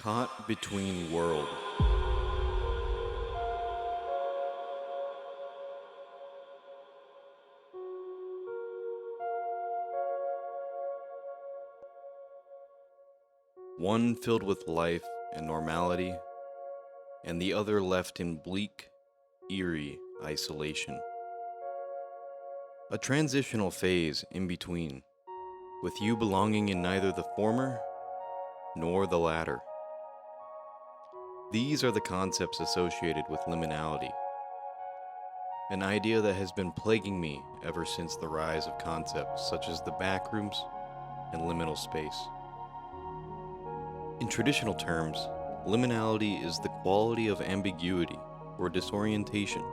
Caught between world. One filled with life and normality, and the other left in bleak, eerie isolation. A transitional phase in between, with you belonging in neither the former nor the latter. These are the concepts associated with liminality, an idea that has been plaguing me ever since the rise of concepts such as the Backrooms and LiminalSpace. In traditional terms, liminality is the quality of ambiguity or disorientation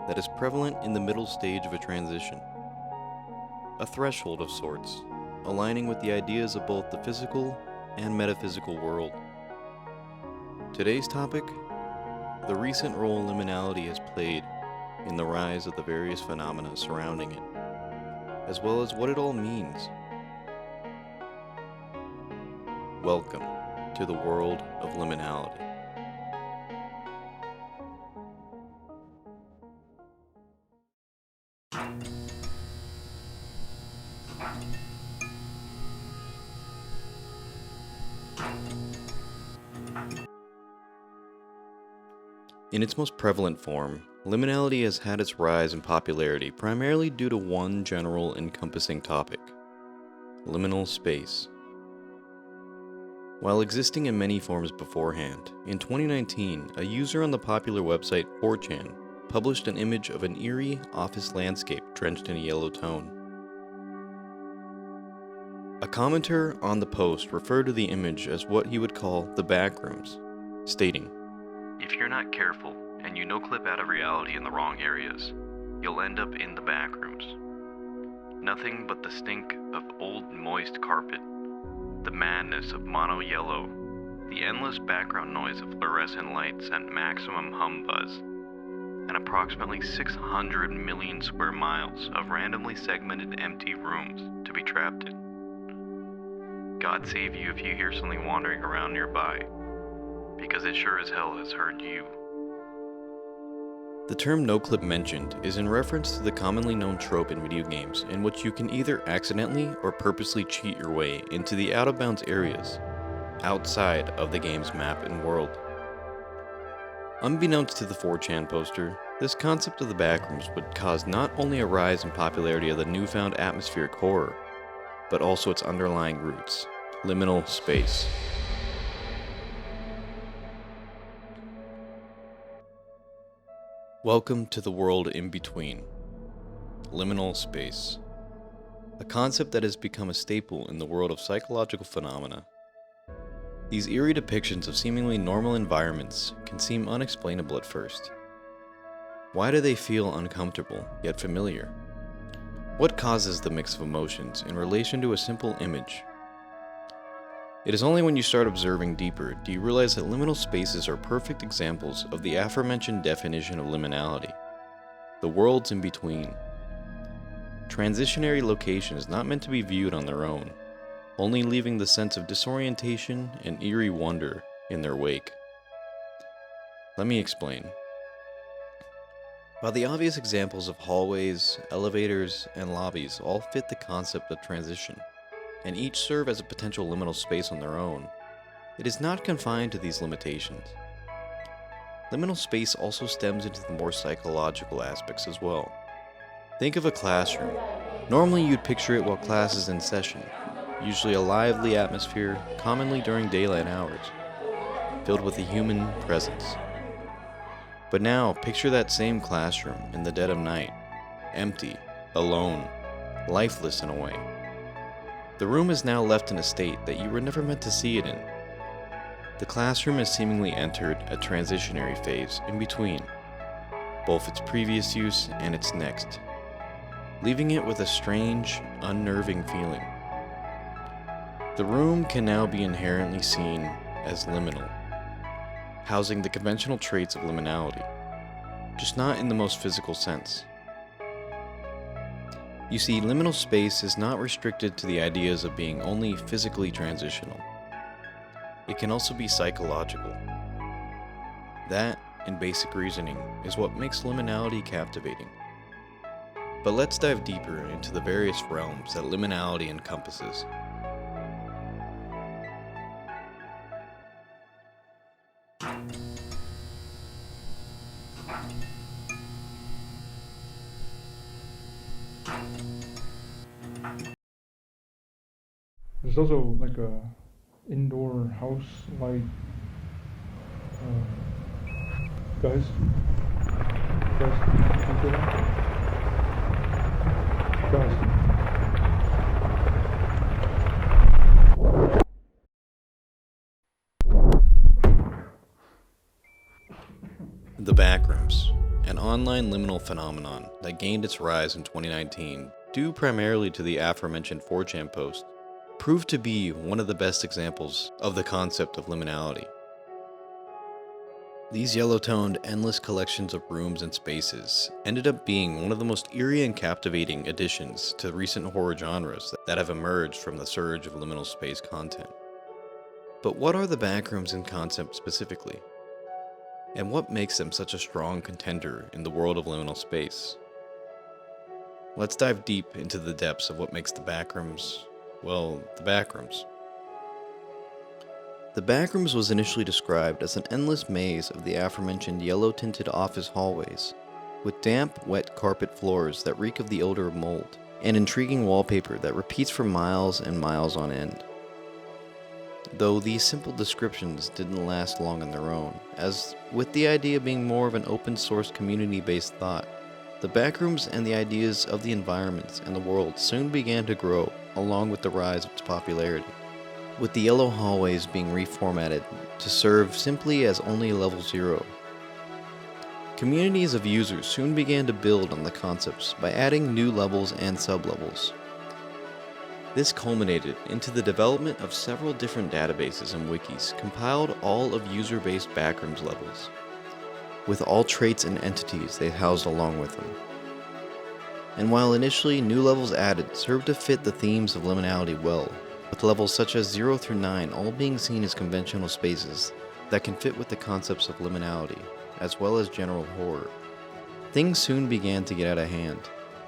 that is prevalent in the middle stage of a transition. A threshold of sorts, aligning with the ideas of both the physical and metaphysical world. Today's topic: the recent role liminality has played in the rise of the various phenomena surrounding it, as well as what it all means. Welcome to the world of liminality. In its most prevalent form, liminality has had its rise in popularity primarily due to one general encompassing topic: liminal space. While existing in many forms beforehand, in 2019, a user on the popular website 4chan published an image of an eerie office landscape drenched in a yellow tone. A commenter on the post referred to the image as what he would call the Backrooms, stating, "If you're not careful and you no-clip out of reality in the wrong areas, you'll end up in the Backrooms. Nothing but the stink of old moist carpet, the madness of mono yellow, the endless background noise of fluorescent lights and maximum hum buzz, and approximately 600 million square miles of randomly segmented empty rooms to be trapped in. God save you if you hear something wandering around nearby, because it sure as hell has heard you." The term no-clip mentioned is in reference to the commonly known trope in video games in which you can either accidentally or purposely cheat your way into the out-of-bounds areas outside of the game's map and world. Unbeknownst to the 4chan poster, this concept of the Backrooms would cause not only a rise in popularity of the newfound atmospheric horror, but also its underlying roots: liminal space. Welcome to the world in between. Liminal space. A concept that has become a staple in the world of psychological phenomena. These eerie depictions of seemingly normal environments can seem unexplainable at first. Why do they feel uncomfortable, yet familiar? What causes the mix of emotions in relation to a simple image? It is only when you start observing deeper do you realize that liminal spaces are perfect examples of the aforementioned definition of liminality: the worlds in between. Transitionary locations not meant to be viewed on their own, only leaving the sense of disorientation and eerie wonder in their wake. Let me explain. While the obvious examples of hallways, elevators, and lobbies all fit the concept of transition, and each serve as a potential liminal space on their own, it is not confined to these limitations. Liminal space also stems into the more psychological aspects as well. Think of a classroom. Normally you'd picture it while class is in session, usually a lively atmosphere, commonly during daylight hours, filled with a human presence. But now, picture that same classroom in the dead of night, empty, alone, lifeless in a way. The room is now left in a state that you were never meant to see it in. The classroom has seemingly entered a transitionary phase in between both its previous use and its next, leaving it with a strange, unnerving feeling. The room can now be inherently seen as liminal, housing the conventional traits of liminality, just not in the most physical sense. You see, liminal space is not restricted to the ideas of being only physically transitional. it can also be psychological. That, in basic reasoning, is what makes liminality captivating. But let's dive deeper into the various realms that liminality encompasses. There's also like a indoor house light. Guys, can you hear that? Guys. The Backrooms, an online liminal phenomenon that gained its rise in 2019 due primarily to the aforementioned 4chan post, proved to be one of the best examples of the concept of liminality. These yellow-toned, endless collections of rooms and spaces ended up being one of the most eerie and captivating additions to recent horror genres that have emerged from the surge of liminal space content. But what are the Backrooms in concept specifically? And what makes them such a strong contender in the world of liminal space? Let's dive deep into the depths of what makes the Backrooms, well, the Backrooms. The Backrooms was initially described as an endless maze of the aforementioned yellow-tinted office hallways, with damp, wet carpet floors that reek of the odor of mold, and intriguing wallpaper that repeats for miles and miles on end. Though these simple descriptions didn't last long on their own, as with the idea being more of an open-source community-based thought, the Backrooms and the ideas of the environments and the world soon began to grow along with the rise of its popularity, with the yellow hallways being reformatted to serve simply as only level 0. Communities of users soon began to build on the concepts by adding new levels and sublevels. This culminated into the development of several different databases and wikis compiled all of user-based Backrooms levels, with all traits and entities they housed along with them. And while initially new levels added served to fit the themes of liminality well, with levels such as 0 through 9 all being seen as conventional spaces that can fit with the concepts of liminality, as well as general horror, things soon began to get out of hand,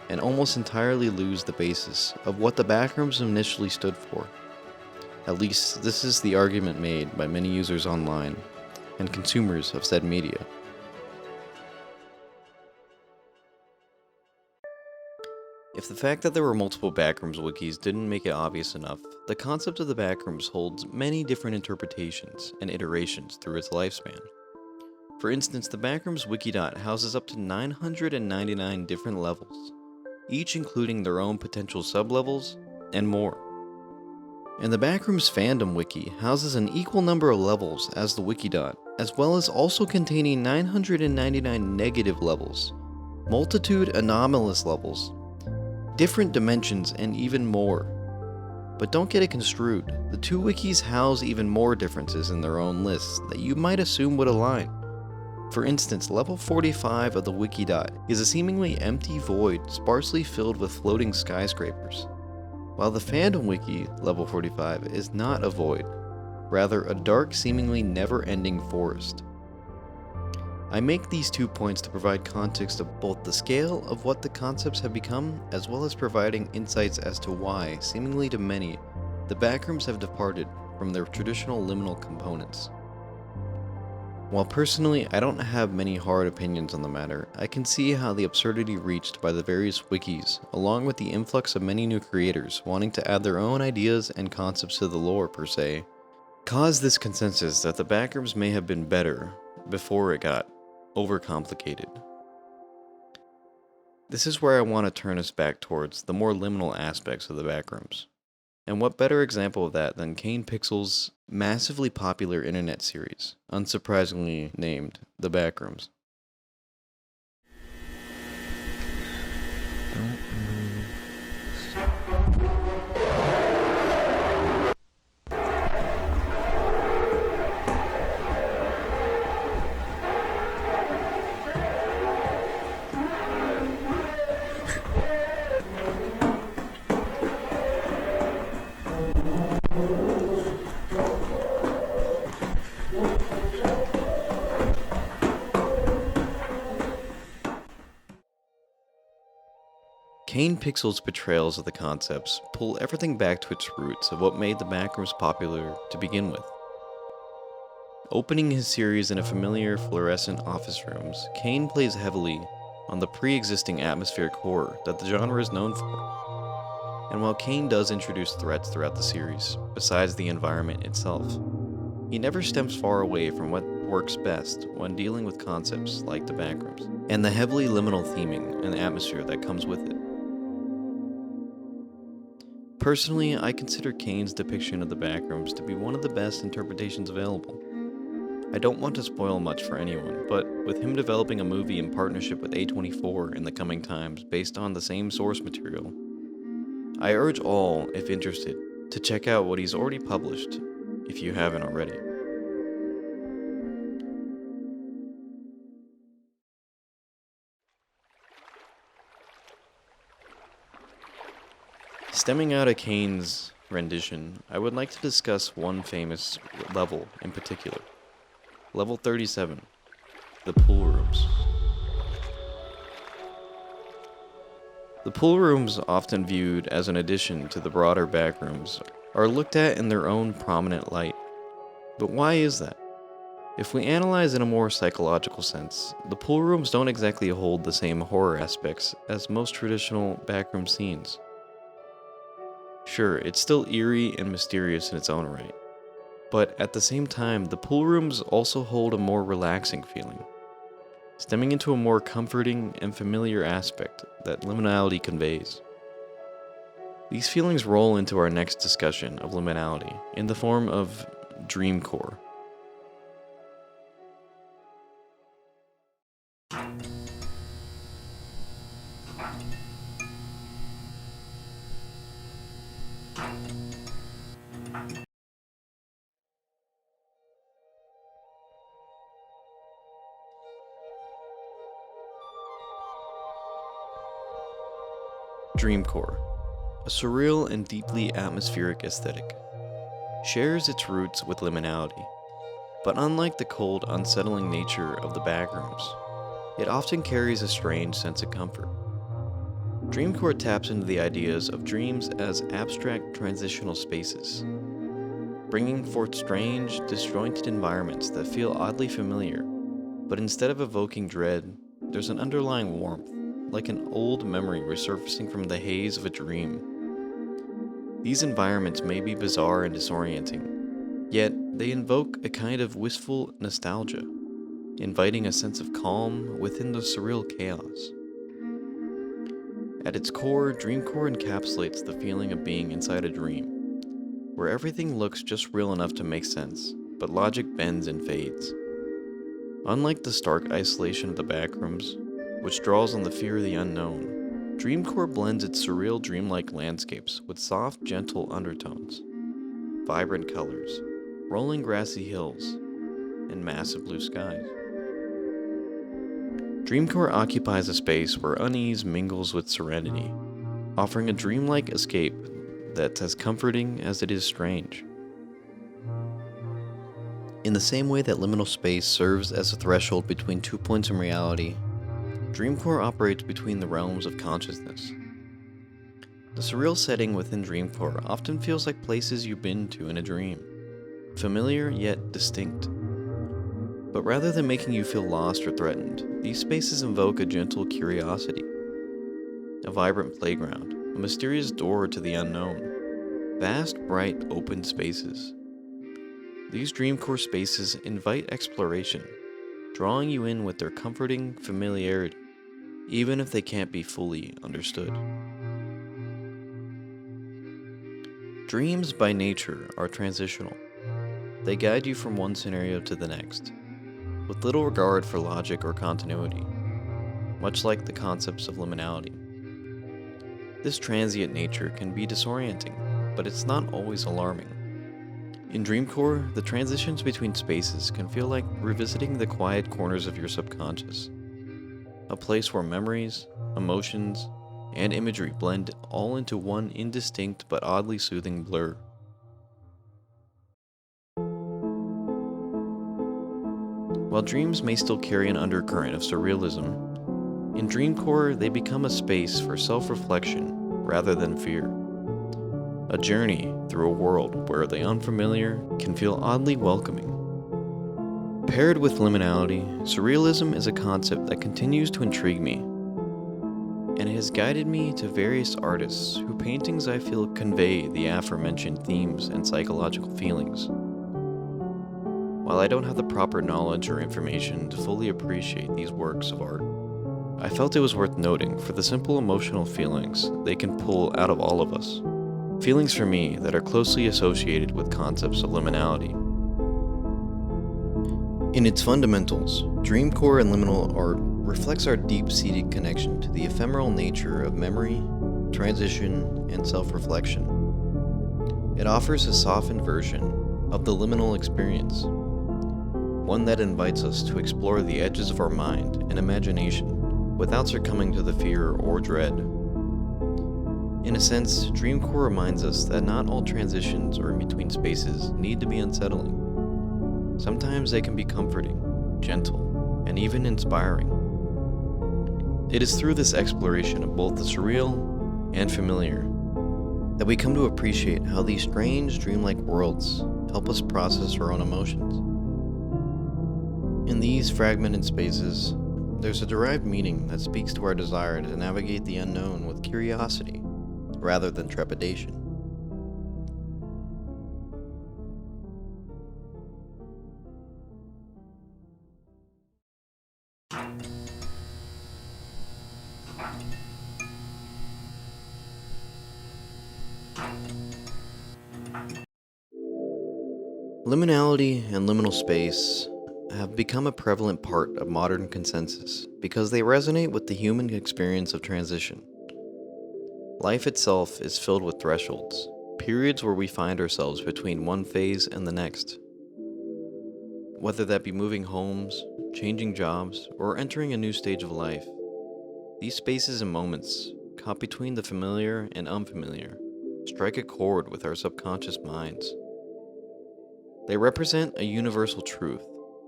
and almost entirely lose the basis of what the Backrooms initially stood for. At least, this is the argument made by many users online, and consumers of said media. If the fact that there were multiple Backrooms wikis didn't make it obvious enough, the concept of the Backrooms holds many different interpretations and iterations through its lifespan. For instance, the Backrooms Wikidot houses up to 999 different levels, each including their own potential sublevels and more. And the Backrooms Fandom Wiki houses an equal number of levels as the Wikidot, as well as also containing 999 negative levels, multitude anomalous levels, different dimensions, and even more. But don't get it construed, the two wikis house even more differences in their own lists that you might assume would align. For instance, level 45 of the Wikidot is a seemingly empty void sparsely filled with floating skyscrapers, while the Fandom Wiki, level 45, is not a void, rather a dark, seemingly never-ending forest. I make these 2 points to provide context of both the scale of what the concepts have become, as well as providing insights as to why, seemingly to many, the Backrooms have departed from their traditional liminal components. While personally I don't have many hard opinions on the matter, I can see how the absurdity reached by the various wikis, along with the influx of many new creators wanting to add their own ideas and concepts to the lore per se, caused this consensus that the Backrooms may have been better before it got overcomplicated. This is where I want to turn us back towards the more liminal aspects of the Backrooms. And what better example of that than Kane Pixel's massively popular internet series, unsurprisingly named The Backrooms. Kane Pixel's portrayals of the concepts pull everything back to its roots of what made the Backrooms popular to begin with. Opening his series in a familiar fluorescent office rooms, Kane plays heavily on the pre-existing atmospheric horror that the genre is known for. And while Kane does introduce threats throughout the series, besides the environment itself, he never stems far away from what works best when dealing with concepts like the Backrooms, and the heavily liminal theming and atmosphere that comes with it. Personally, I consider Kane's depiction of the Backrooms to be one of the best interpretations available. I don't want to spoil much for anyone, but with him developing a movie in partnership with A24 in the coming times based on the same source material, I urge all, if interested, to check out what he's already published, if you haven't already. Stemming out of Kane's rendition, I would like to discuss one famous level in particular. Level 37, the pool rooms. The pool rooms, often viewed as an addition to the broader Backrooms, are looked at in their own prominent light. But why is that? If we analyze in a more psychological sense, the pool rooms don't exactly hold the same horror aspects as most traditional backroom scenes. Sure, it's still eerie and mysterious in its own right, but at the same time, the pool rooms also hold a more relaxing feeling, stemming into a more comforting and familiar aspect that liminality conveys. These feelings roll into our next discussion of liminality in the form of Dreamcore. Dreamcore, a surreal and deeply atmospheric aesthetic, shares its roots with liminality, but unlike the cold, unsettling nature of the Backrooms, it often carries a strange sense of comfort. Dreamcore taps into the ideas of dreams as abstract transitional spaces, bringing forth strange, disjointed environments that feel oddly familiar, but instead of evoking dread, there's an underlying warmth, like an old memory resurfacing from the haze of a dream. These environments may be bizarre and disorienting, yet they invoke a kind of wistful nostalgia, inviting a sense of calm within the surreal chaos. At its core, Dreamcore encapsulates the feeling of being inside a dream, where everything looks just real enough to make sense, but logic bends and fades. Unlike the stark isolation of the Backrooms, which draws on the fear of the unknown, Dreamcore blends its surreal dreamlike landscapes with soft, gentle undertones, vibrant colors, rolling grassy hills, and massive blue skies. Dreamcore occupies a space where unease mingles with serenity, offering a dreamlike escape that's as comforting as it is strange. In the same way that LiminalSpace serves as a threshold between 2 points in reality, Dreamcore operates between the realms of consciousness. The surreal setting within Dreamcore often feels like places you've been to in a dream, familiar yet distinct. But rather than making you feel lost or threatened, these spaces invoke a gentle curiosity. A vibrant playground, a mysterious door to the unknown, vast, bright, open spaces. These Dreamcore spaces invite exploration, drawing you in with their comforting familiarity, even if they can't be fully understood. Dreams, by nature, are transitional. They guide you from one scenario to the next, with little regard for logic or continuity, much like the concepts of liminality. This transient nature can be disorienting, but it's not always alarming. In Dreamcore, the transitions between spaces can feel like revisiting the quiet corners of your subconscious, a place where memories, emotions, and imagery blend all into one indistinct but oddly soothing blur. While dreams may still carry an undercurrent of surrealism, In Dreamcore, they become a space for self-reflection rather than fear. A journey through a world where the unfamiliar can feel oddly welcoming. Paired with liminality, surrealism is a concept that continues to intrigue me, and it has guided me to various artists whose paintings I feel convey the aforementioned themes and psychological feelings. While I don't have the proper knowledge or information to fully appreciate these works of art, I felt it was worth noting for the simple emotional feelings they can pull out of all of us. Feelings for me that are closely associated with concepts of liminality. In its fundamentals, Dreamcore and liminal art reflects our deep-seated connection to the ephemeral nature of memory, transition, and self-reflection. It offers a softened version of the liminal experience, one that invites us to explore the edges of our mind and imagination without succumbing to the fear or dread. In a sense, Dreamcore reminds us that not all transitions or in-between spaces need to be unsettling. Sometimes they can be comforting, gentle, and even inspiring. It is through this exploration of both the surreal and familiar that we come to appreciate how these strange, dreamlike worlds help us process our own emotions. In these fragmented spaces, there's a derived meaning that speaks to our desire to navigate the unknown with curiosity rather than trepidation. Liminality and liminal space have become a prevalent part of modern consensus because they resonate with the human experience of transition. Life itself is filled with thresholds, periods where we find ourselves between one phase and the next. Whether that be moving homes, changing jobs, or entering a new stage of life, these spaces and moments, caught between the familiar and unfamiliar, strike a chord with our subconscious minds. They represent a universal truth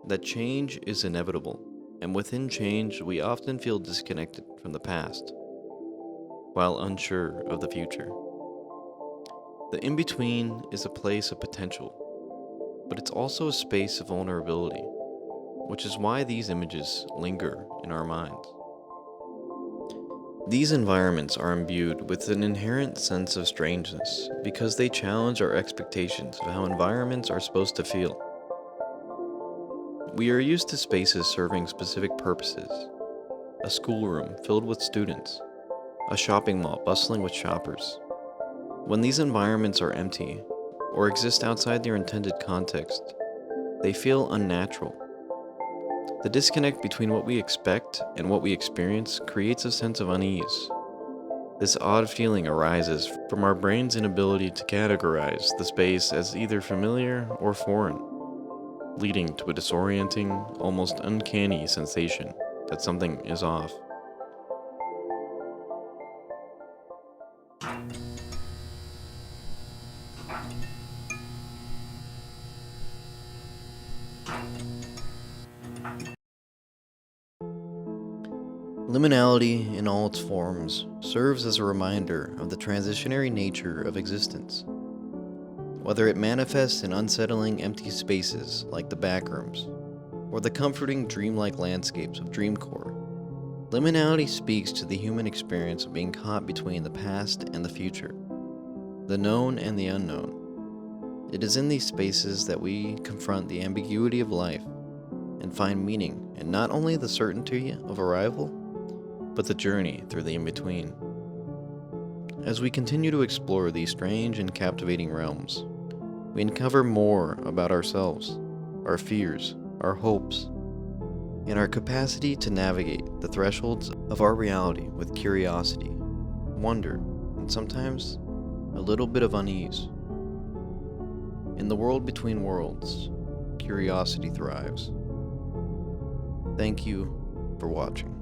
that change is inevitable, and within change we often feel disconnected from the past, while unsure of the future. The in-between is a place of potential, but it's also a space of vulnerability, which is why these images linger in our minds. These environments are imbued with an inherent sense of strangeness because they challenge our expectations of how environments are supposed to feel. We are used to spaces serving specific purposes: a schoolroom filled with students, a shopping mall bustling with shoppers. When these environments are empty or exist outside their intended context, they feel unnatural. The disconnect between what we expect and what we experience creates a sense of unease. This odd feeling arises from our brain's inability to categorize the space as either familiar or foreign, leading to a disorienting, almost uncanny sensation that something is off. Liminality, in all its forms, serves as a reminder of the transitionary nature of existence. Whether it manifests in unsettling empty spaces like the Backrooms, or the comforting dreamlike landscapes of Dreamcore, liminality speaks to the human experience of being caught between the past and the future, the known and the unknown. It is in these spaces that we confront the ambiguity of life and find meaning in not only the certainty of arrival, but the journey through the in-between. As we continue to explore these strange and captivating realms, we uncover more about ourselves, our fears, our hopes, and our capacity to navigate the thresholds of our reality with curiosity, wonder, and sometimes a little bit of unease. In the world between worlds, curiosity thrives. Thank you for watching.